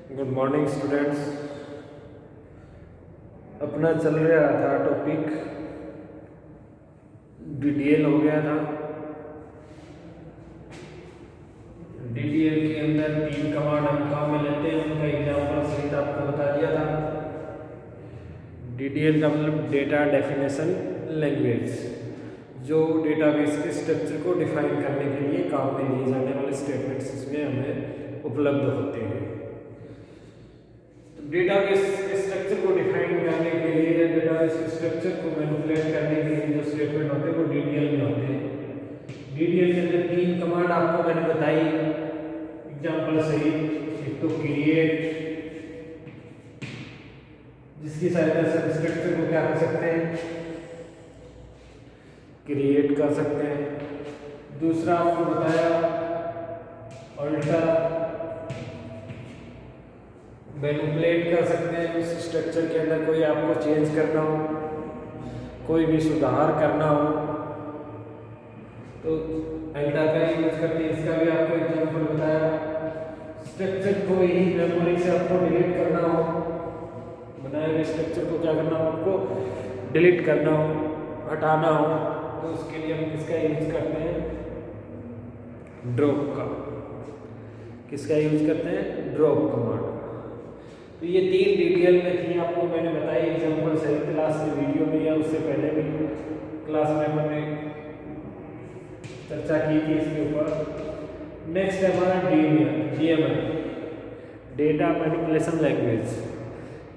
Good morning students. अपना चल रहा था टॉपिक डीडीएल हो गया था। डीडीएल के अंदर 3 कमांड हम काम में लेते हैं, उनका एग्जाम्पल सहित आपको बता दिया था। डीडीएल का मतलब डेटा डेफिनेशन लैंग्वेज, जो डेटाबेस के स्ट्रक्चर को डिफाइन करने के लिए काम में लिए जाने वाले स्टेटमेंट्स इसमें हमें उपलब्ध होते हैं। डेटाबेस के स्ट्रक्चर को डिफाइन करने के लिए, डेटाबेस के स्ट्रक्चर को मैनिपुलेट करने के लिए जो स्टेटमेंट होते हैं वो डीडीएल में होते हैं। डीडीएल के अंदर 3 कमांड आपको मैंने बताई एग्जांपल सही। एक तो क्रिएट, जिसकी सहायता से हम स्ट्रक्चर को क्या कर सकते हैं, क्रिएट कर सकते हैं। दूसरा आपको बताया अल्टर, मैनिपुलेट कर सकते हैं। उस स्ट्रक्चर के अंदर कोई आपको चेंज करना हो, कोई भी सुधार करना हो तो अल्टा का यूज करते हैं। इसका भी आपको एग्जांपल बताया। स्ट्रक्चर को ही मेमोरी से आपको डिलीट करना हो, बनाए हुए स्ट्रक्चर को क्या करना हो, आपको डिलीट करना हो, हटाना हो, तो उसके लिए हम किसका यूज करते हैं, ड्रॉप का। किसका यूज करते हैं, ड्रॉप कमांड। तो ये 3 डीडीएल में थी, आपको मैंने बताई एग्जांपल सही क्लास की वीडियो में या उससे पहले भी क्लास में हमने चर्चा की थी इसके ऊपर। नेक्स्ट है हमारा डीएमएल, डेटा मैनिपुलेशन लैंग्वेज।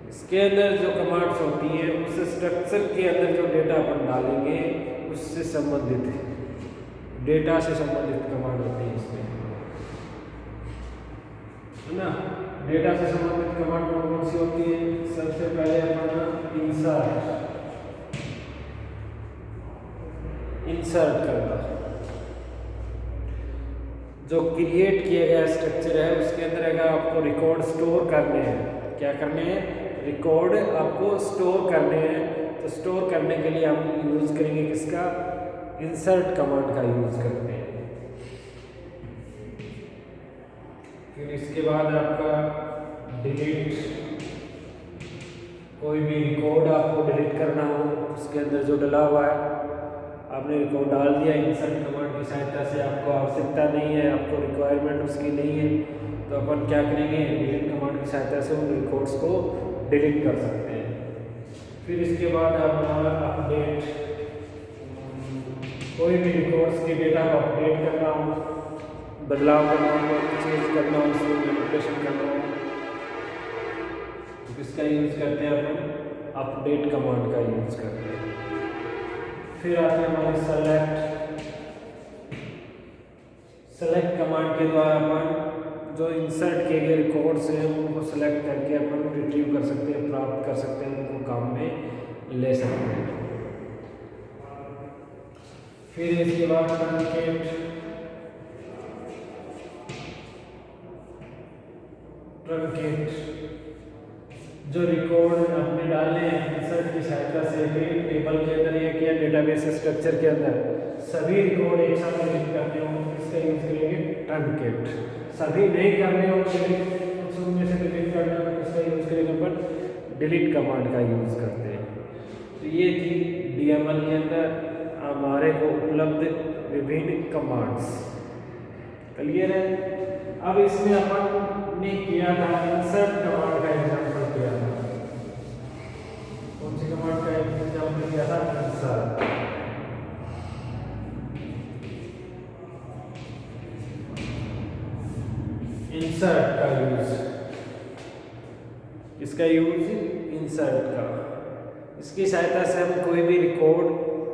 इसके अंदर जो कमांड्स होती हैं उस स्ट्रक्चर के अंदर जो डेटा अपन डालेंगे उससे संबंधित डेटा से संबंधित कमांड होती है इसमें, है ना। डेटा से संबंधित कमांड कौन कौन सी होती है, सबसे पहले हमारा इंसर्ट करना। जो क्रिएट किया गया स्ट्रक्चर है उसके अंदर अगर आपको रिकॉर्ड स्टोर करने हैं, क्या करने हैं, रिकॉर्ड आपको स्टोर करने हैं, तो स्टोर करने के लिए हम यूज करेंगे किसका, इंसर्ट कमांड का यूज करते हैं। फिर इसके बाद आपका डिलीट, कोई भी रिकॉर्ड आपको डिलीट करना हो, उसके अंदर जो डला हुआ है आपने रिकॉर्ड डाल दिया इंसर्ट कमांड की सहायता से, आपको आवश्यकता नहीं है, आपको रिक्वायरमेंट उसकी नहीं है, तो अपन क्या करेंगे, डिलीट कमांड की सहायता से उन रिकॉर्ड्स को डिलीट कर सकते हैं। फिर इसके बाद हमारा अपडेट, कोई भी रिकॉर्ड्स के डेटा को अपडेट करना हो, बदलाव करना हो, चेंज करना हो, उसमें मैनिपुलेशन करना हो, तो किसका यूज करते हैं अपन, अपडेट कमांड का यूज करते हैं। फिर आते हैं हमारे सेलेक्ट कमांड के द्वारा अपन जो इंसर्ट किए गए रिकॉर्ड्स हैं उनको सेलेक्ट करके अपन रिट्रीव कर सकते हैं, प्राप्त कर सकते हैं, उनको काम में ले सकते हैं। फिर इसके बाद ट्रंकेट, जो रिकॉर्ड आपने डाले इंसर्ट की सहायता से टेबल के अंदर या किया डेटाबेस स्ट्रक्चर के अंदर, सभी रिकॉर्ड एक साथ डिलीट करने हो इसका यूज करेंगे ट्रंकेट। सभी नहीं करने हो, कुछ उनमें से डिलीट करना हो, इसका यूज करेंगे अपन डिलीट कमांड का यूज करते हैं। तो ये थी डीएमएल के अंदर हमारे को उपलब्ध विभिन्न कमांड्स। क्लियर है। अब इसमें अपन ने किया था इंसर्ट कमांड का एग्जांपल किया था। कौन सी कमांड का एग्जांपल किया था, इंसर्ट। इंसर्ट का यूज, इसका यूज इंसर्ट का, इसकी सहायता से हम कोई भी रिकॉर्ड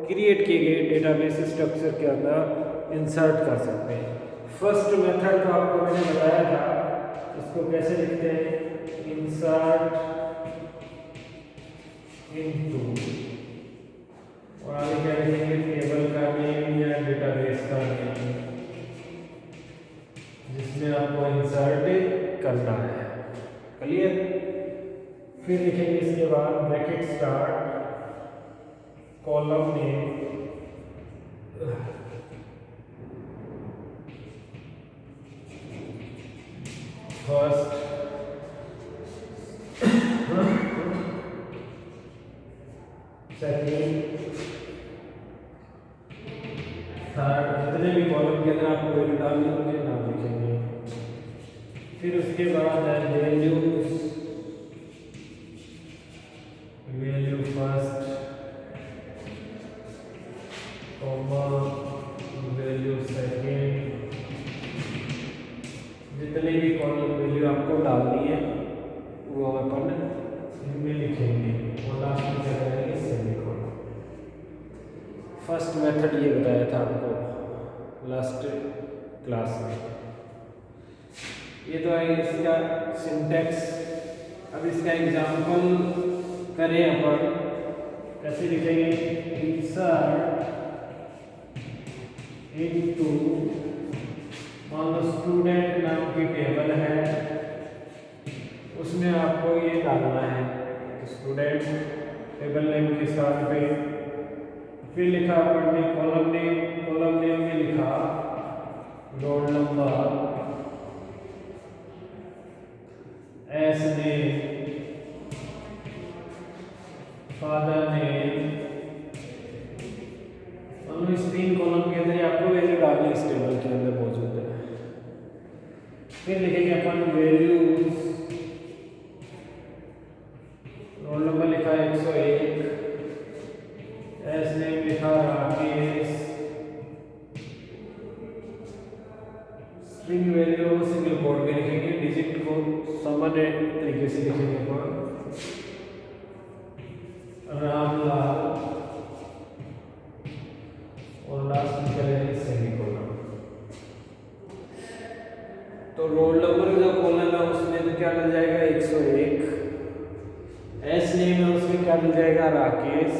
क्रिएट किए गए डेटाबेस स्ट्रक्चर के अंदर इंसर्ट कर सकते हैं। फर्स्ट मेथड तो आपको मैंने बताया था, इसको कैसे लिखते हैं, इंसर्ट इनटू, और आगे क्या लिखेंगे, टेबल का नेम या डेटाबेस का नेम जिसमें आपको इंसर्ट करना है। क्लियर। फिर लिखेंगे इसके बाद bracket start, column name, first second, third, जितने भी कॉलम के अंदर आपको वैल्यू डालनी होंगे नाम लिखेंगे। फिर उसके बाद है values, value first, comma, value second, जितने भी कॉलम वैल्यू आपको डालनी है वो अपन इनमें लिखेंगे और लास्ट में क्या करेंगे सेमीकोलन। फर्स्ट मेथड ये बताया था आपको लास्ट क्लास में। ये तो है इसका सिंटैक्स। अब इसका एग्जांपल करें अपन, कैसे लिखेंगे? इंसर्ट इनटू, मान लो स्टूडेंट नाम की टेबल है, उसमें आपको ये डालना है स्टूडेंट टेबल नेम के साथ पे। फिर लिखा अपन ने कॉलम नेम में लिखा role number, S name, father name. मतलब इस 3 कॉलम के अंदर आपको वैल्यू डालनी इस टेबल के अंदर मौजूद है। फिर लिखेंगे अपन वैल्यूज, रोल नंबर लिखा 101, एस नेम लिखा Rakesh, string value single code में लिखेंगे, डिजिट को सामान्य तरीके से लिखेंगे अपन रामलाल, और लास्ट में करेंगे सेमीकोलन। तो रोल नंबर का कॉलम है उसमें तो क्या मिल जाएगा 101, एस नेम है उसमें क्या मिल जाएगा राकेश,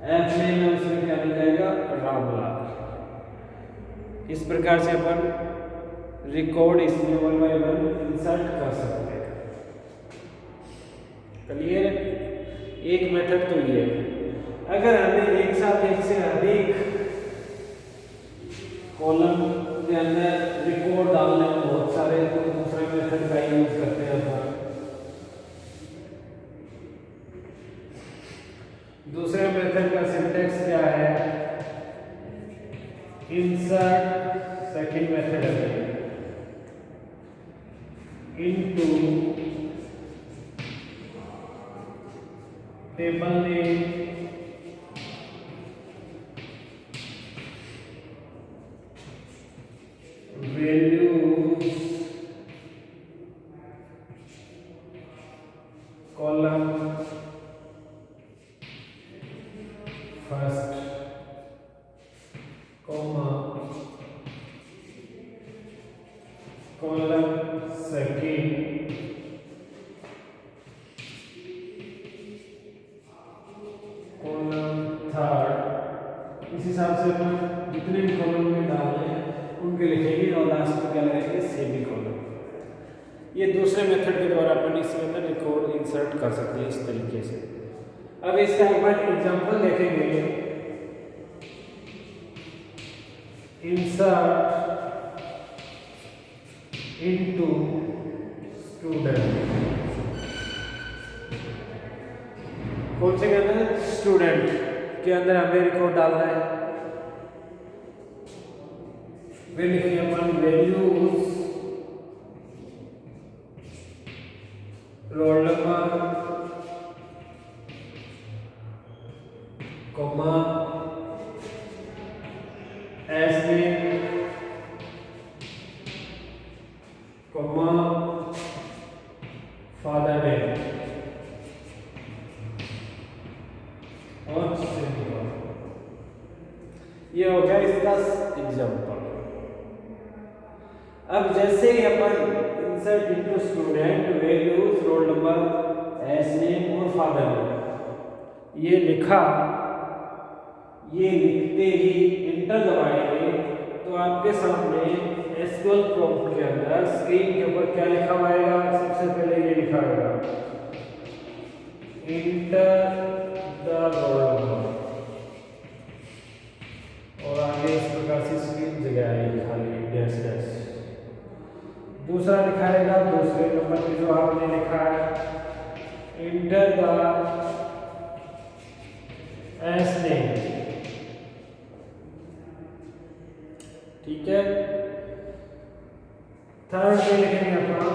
एफ नेम है उसमें क्या मिल जाएगा रामलाल। इस प्रकार से अपन रिकॉर्ड इसमें 1 बाय 1 इंसर्ट कर सकते हैं। क्लियर है? एक मेथड तो ये है। अगर हमें एक साथ एक से अधिक कॉलम के अंदर रिकॉर्ड डालने में बहुत सारे, तो दूसरे मेथड का यूज करते हैं अपन। दूसरे मेथड का सिंटैक्स क्या है? इंसर्ट, सेकंड मेथड है into table name, values, column first, comma, column second, column third. इस हिसाब से अपन जितने भी कॉलम में डालने हैं उनके लिखेंगे और लास्ट में क्या लगाएंगे सेमीकोलन। ये दूसरे मेथड के द्वारा अपन इसके अंदर रिकॉर्ड इंसर्ट कर सकते हैं इस तरीके से। अब इसका एक बार एग्जांपल देखेंगे। इंसर्ट इनटू स्टूडेंट, कौन से के अंदर? स्टूडेंट के अंदर हमें रिकॉर्ड डालना है। फिर लिखेंगे अपन values, roll number, comma, S name, comma, father name और सेमीकोलन। ये हो गया इसका एग्जांपल। अब जैसे ही अपन insert into student, values, roll number, S name और फादर नेम ये लिखा, ये लिखते ही इंटर दबाएंगे तो आपके सामने एसक्यूएल प्रॉम्प्ट के अंदर स्क्रीन के ऊपर क्या लिखा हुआ आएगा? सबसे पहले ये लिखा होगा इंटर द रोल नंबर, और आगे इस प्रकार से स्क्रीन जगह आएगी खाली डैश डैश। दूसरा लिखाएगा दूसरे नंबर पे जो आपने लिखा है इंटर द ठीक है। थर्ड पे लिखेंगे अपन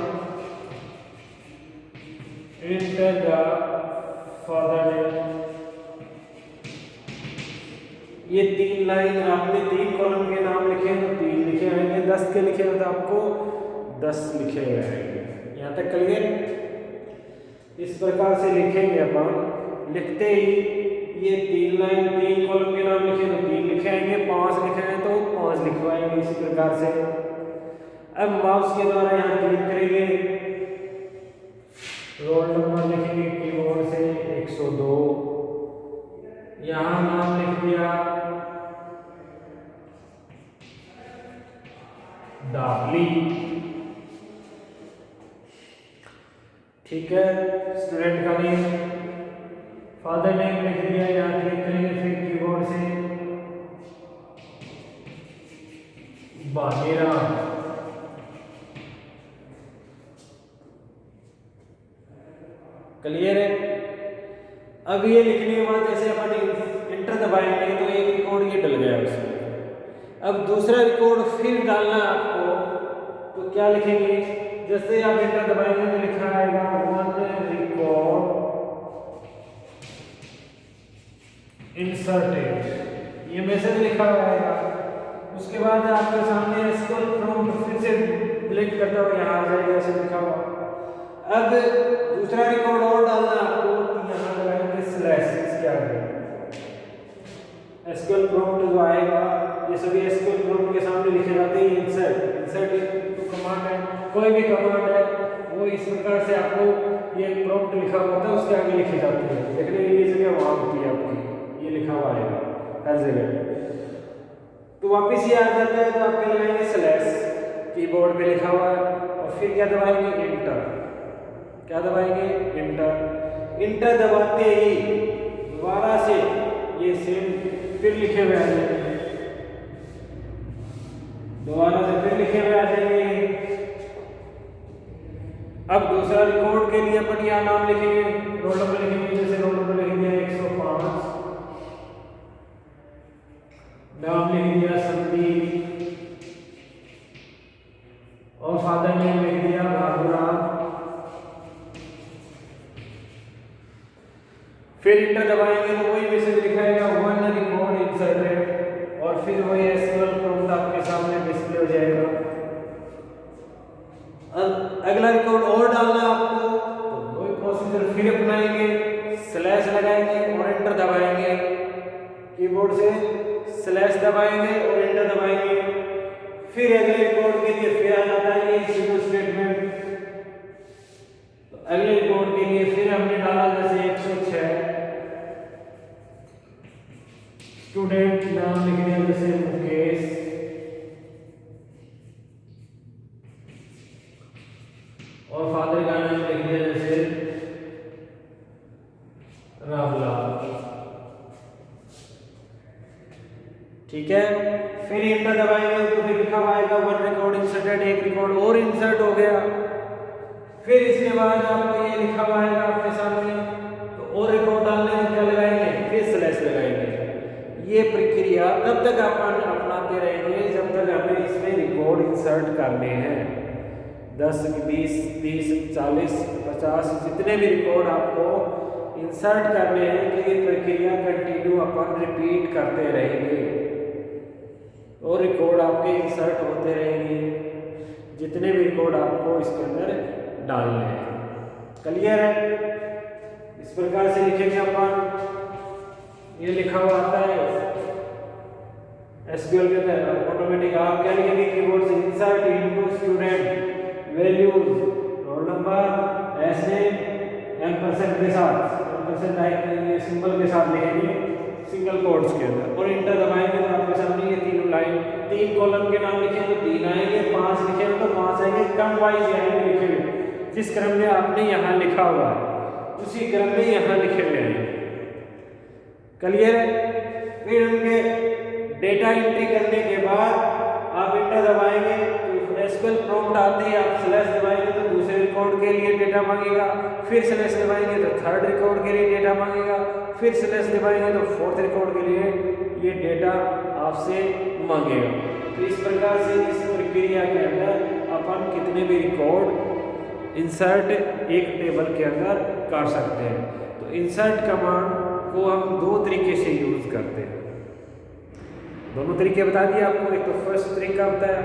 इंटर द फादर नेम। ये 3 लाइन आपने 3 कॉलम के नाम लिखे हैं तो 3 लिखे आएंगे, 10 के लिखे हैं तो आपको 10 लिखे आएंगे। यहाँ तक क्लियर? इस प्रकार से लिखेंगे अपन। लिखते ही ये 3 लाइन 3 कॉलम के नाम लिखे तो 3 लिखे आएंगे, 5 लिखे हैं तो 5 लिखवाएंगे इसी प्रकार से। अब माउस के द्वारा यहाँ क्लिक करेंगे, रोल नंबर लिखेंगे कीबोर्ड से 102, यहाँ नाम लिख दिया डाबली। ठीक है। स्टूडेंट का नेम, फादर नेम लिख दिया, यहाँ क्लिक करेंगे, फिर कीबोर्ड से बागेरा। क्लियर है? अब ये लिखने के बाद जैसे अपन इंटर दबाएंगे तो एक रिकॉर्ड ये डल गया उसमें। अब दूसरा रिकॉर्ड फिर डालना आपको, तो क्या लिखेंगे? जैसे आप इंटर दबाएंगे तो लिखा आएगा 1 रिकॉर्ड इंसर्टेड, ये मैसेज लिखा हुआ आएगा। उसके बाद आपके सामने स्क्रॉल प्रॉम्प्ट फिर से ब्लिंक करता हुआ यहाँ आ जाएगा, ऐसे लिखा हुआ। अब दूसरा रिकॉर्ड और डालना आपको, यहाँ लगाएंगे स्लैश इसके आगे। एसक्यूएल प्रॉम्प्ट जो आएगा, ये सभी एसक्यूएल प्रॉम्प्ट के सामने लिखे जाते हैं इंसर्ट। इंसर्ट एक कमांड है, कोई भी कमांड है वो इस प्रकार से आपको ये प्रॉम्प्ट लिखा हुआ होता है उसके आगे लिखे जाते हैं। देखने के लिए जगह वहाँ होती है आपकी, ये लिखा हुआ आएगा हर जगह। तो वापिस ये आ जाता है तो आपके लगाएंगे स्लैश, कीबोर्ड पे लिखा हुआ है, और फिर क्या दबाएंगे? इंटर। क्या दबाएंगे? इंटर। इंटर दबाते ही दोबारा से ये सेम फिर लिखे हुए आ जाएंगे, दोबारा से फिर लिखे हुए आ जाएंगे। अब दूसरा रिकॉर्ड के लिए अपन यहाँ नाम लिखेंगे, रोल नंबर लिखेंगे, जैसे रोल नंबर लिख दिया 105, नाम लिख दिया संदीप, और फादर नेम लिख दिया बाबूराम। फिर इंटर दबाएंगे तो वही मैसेज दिखाएगा 1 रिकॉर्ड इंसर्टेड, और फिर वही एसक्यूएल प्रॉम्प्ट आपके सामने डिस्प्ले हो जाएगा। अब अगला रिकॉर्ड और डालना आपको, तो वही प्रोसीजर फिर अपनाएंगे, स्लैश लगाएंगे और इंटर दबाएंगे, कीबोर्ड से स्लैश दबाएंगे और इंटर दबाएंगे। फिर अगले रिकॉर्ड के लिए फिर आ जाता है ये सिंगल स्टेटमेंट। तो अगले रिकॉर्ड के लिए फिर हमने डाला जैसे 106, स्टूडेंट नाम लिख दिया जैसे मुकेश, और फादर का नाम लिख दिया जैसे रामलाल। ठीक है। फिर इंटर दबाएंगे तो फिर लिखा आएगा 1 रिकॉर्ड इंसर्टेड, एक रिकॉर्ड और इंसर्ट हो गया। फिर इसके बाद आपको ये लिखा हुआ आएगा आपके सामने, तो और रिकॉर्ड डालने में क्या लगाएंगे? फिर स्लैश लगाएंगे। ये प्रक्रिया तब तक अपन अपनाते रहेंगे जब तक हमें इसमें रिकॉर्ड इंसर्ट करने हैं। 10, 20, 30, 40, 50 जितने भी रिकॉर्ड आपको इंसर्ट करने हैं, तो ये प्रक्रिया कंटिन्यू अपन रिपीट करते रहेंगे और रिकॉर्ड आपके इंसर्ट होते रहेंगे, जितने भी रिकॉर्ड आपको इसके अंदर डालने हैं। क्लियर है? इस प्रकार से लिखेंगे अपन। ये लिखा हुआ आता है एसक्यूएल के अंदर ऑटोमेटिक। आप क्या लिखेंगे? कीबोर्ड से insert into student values roll number ऐसे एम्परसेंड के साथ, एम्परसेंड सिंबल के साथ लिखेंगे सिंगल कोट्स के अंदर, और इंटर दबाएंगे तो आपके सामने ये तीनों लाइन 3 कॉलम के नाम लिखे तो 3 आएंगे, 5 लिखे तो 5 आएंगे, क्रम वाइज आएंगे लिखे हुए। जिस क्रम में आपने यहाँ लिखा हुआ है उसी क्रम में यहाँ लिखे हुए हैं। क्लियर है? फिर उनके डेटा एंट्री करने के बाद आप इंटर दबाएंगे तो एसक्यूएल प्रॉम्प्ट आते ही आप स्लैश दबाएंगे तो दूसरे रिकॉर्ड के लिए डेटा मांगेगा, फिर स्लैश दबाएंगे तो थर्ड रिकॉर्ड के लिए डेटा मांगेगा, फिर स्लैश दबाएंगे तो फोर्थ रिकॉर्ड के लिए ये डेटा आपसे मांगेगा। तो इस प्रकार से इस प्रक्रिया के अंदर अपन कितने भी रिकॉर्ड इंसर्ट एक टेबल के अंदर कर सकते हैं। तो इंसर्ट कमांड को हम दो तरीके से यूज करते हैं। दोनों तरीके बता दिए आपको, एक तो फर्स्ट तरीका बताया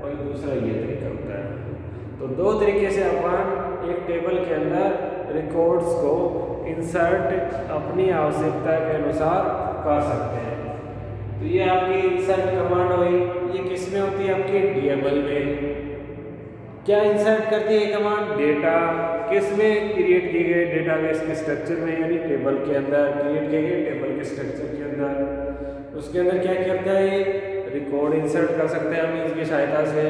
और दूसरा ये तरीका बताया। तो दो तरीके से अपन एक टेबल के अंदर रिकॉर्ड्स को इंसर्ट अपनी आवश्यकता के अनुसार कर सकते हैं। तो ये आपकी इंसर्ट कमांड हुई, ये किस में होती है? आपके डीएमएल में। क्या इंसर्ट करती है कमांड? डेटा किस में क्रिएट किए गए? डेटाबेस के स्ट्रक्चर में, यानी टेबल के अंदर क्रिएट किए गए टेबल के स्ट्रक्चर के अंदर। उसके अंदर क्या करता है? रिकॉर्ड इंसर्ट कर सकते हैं हम इसकी सहायता से।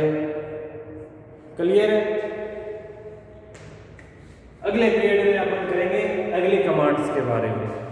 क्लियर है? अगले पीरियड में अपन करेंगे अगली कमांड्स के बारे में।